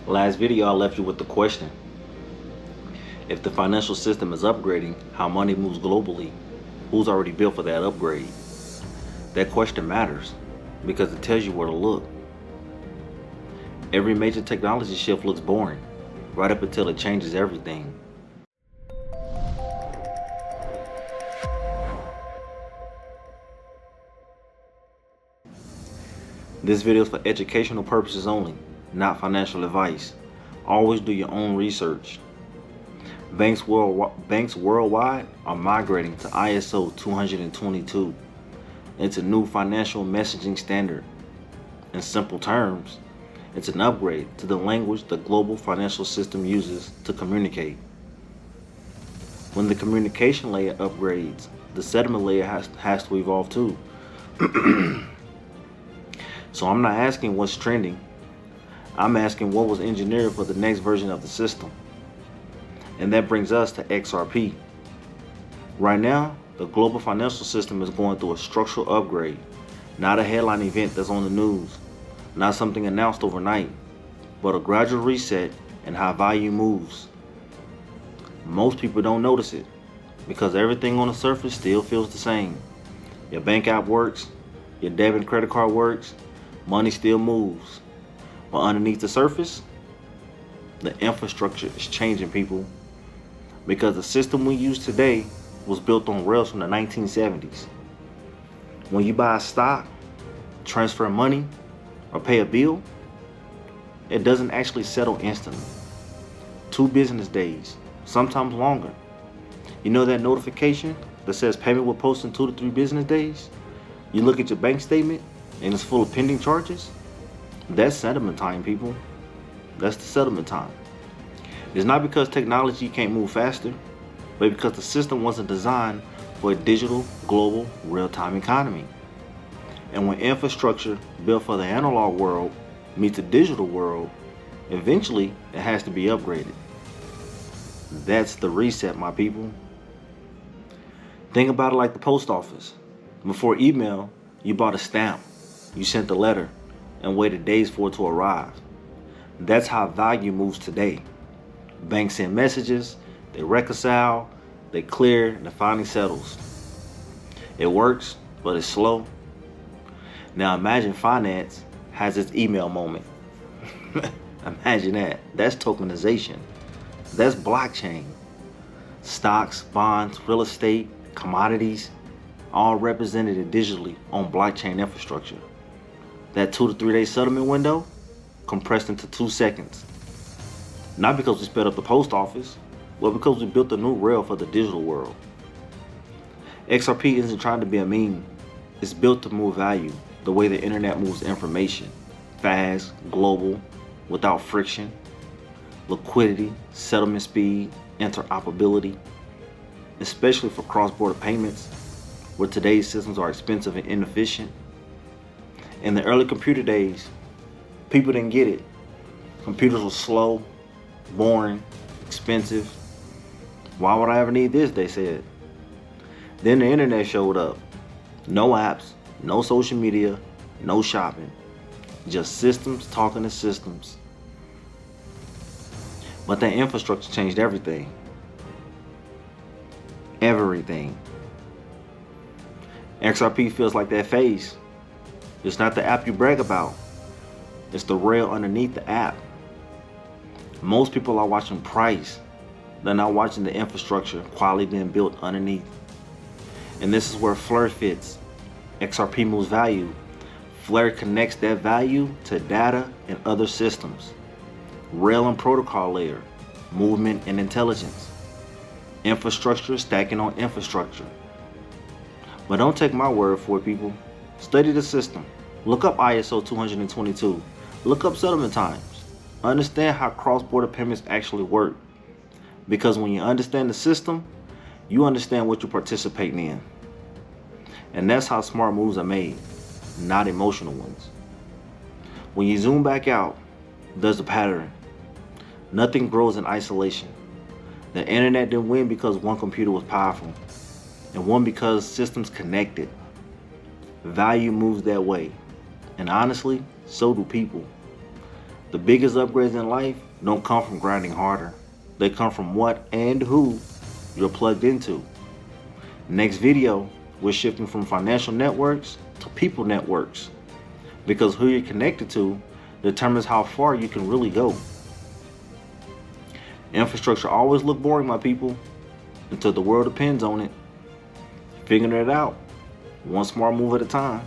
Last video I left you with the question. If the financial system is upgrading how money moves globally, who's already built for that upgrade? That question matters because it tells you where to look. Every major technology shift looks boring, right up until it changes everything. This video is for educational purposes only, not financial advice. Always do your own research. Banks worldwide are migrating to ISO 222. It's a new financial messaging standard. In simple terms, it's an upgrade to the language the global financial system uses to communicate. When the communication layer upgrades, the settlement layer has to evolve too. So I'm not asking what's trending. I'm asking what was engineered for the next version of the system. And that brings us to XRP. Right now, the global financial system is going through a structural upgrade, not a headline event that's on the news, not something announced overnight, but a gradual reset in how value moves. Most people don't notice it because everything on the surface still feels the same. Your bank app works, your debit and credit card works, money still moves. But underneath the surface, the infrastructure is changing, people. Because the system we use today was built on rails from the 1970s. When you buy a stock, transfer money, or pay a bill, it doesn't actually settle instantly. 2 business days, sometimes longer. You know that notification that says payment will post in 2 to 3 business days? You look at your bank statement and it's full of pending charges? That's settlement time, people. That's the settlement time. It's not because technology can't move faster, but because the system wasn't designed for a digital, global, real-time economy. And when infrastructure built for the analog world meets the digital world, eventually it has to be upgraded. That's the reset, my people. Think about it like the post office. Before email, you bought a stamp, you sent a letter, and waited days for it to arrive. That's how value moves today. Banks send messages, they reconcile, they clear, and it finally settles. It works, but it's slow. Now imagine finance has its email moment. Imagine that. That's tokenization. That's blockchain. Stocks, bonds, real estate, commodities, all represented digitally on blockchain infrastructure. That 2 to 3 day settlement window compressed into 2 seconds. Not because we sped up the post office, but because we built a new rail for the digital world. XRP isn't trying to be a meme. It's built to move value the way the internet moves information. Fast, global, without friction, liquidity, settlement speed, interoperability, especially for cross-border payments, where today's systems are expensive and inefficient. In the early computer days, people didn't get it. Computers were slow, boring, expensive. Why would I ever need this, they said. Then the internet showed up. No apps, no social media, no shopping. Just systems talking to systems. But that infrastructure changed everything. Everything. XRP feels like that phase. It's not the app you brag about. It's the rail underneath the app. Most people are watching price. They're not watching the infrastructure quality being built underneath. And this is where Flare fits. XRP moves value. Flare connects that value to data and other systems. Rail and protocol layer, movement and intelligence. Infrastructure stacking on infrastructure. But don't take my word for it, people. Study the system. Look up ISO 222. Look up settlement times. Understand how cross-border payments actually work. Because when you understand the system, you understand what you're participating in. And that's how smart moves are made, not emotional ones. When you zoom back out, there's a pattern. Nothing grows in isolation. The internet didn't win because one computer was powerful, and one because systems connected. Value moves that way. And honestly, so do people. The biggest upgrades in life don't come from grinding harder. They come from what and who you're plugged into. Next video, we're shifting from financial networks to people networks, because who you're connected to determines how far you can really go. Infrastructure always look boring, my people, until the world depends on it. Figuring it out, one smart move at a time.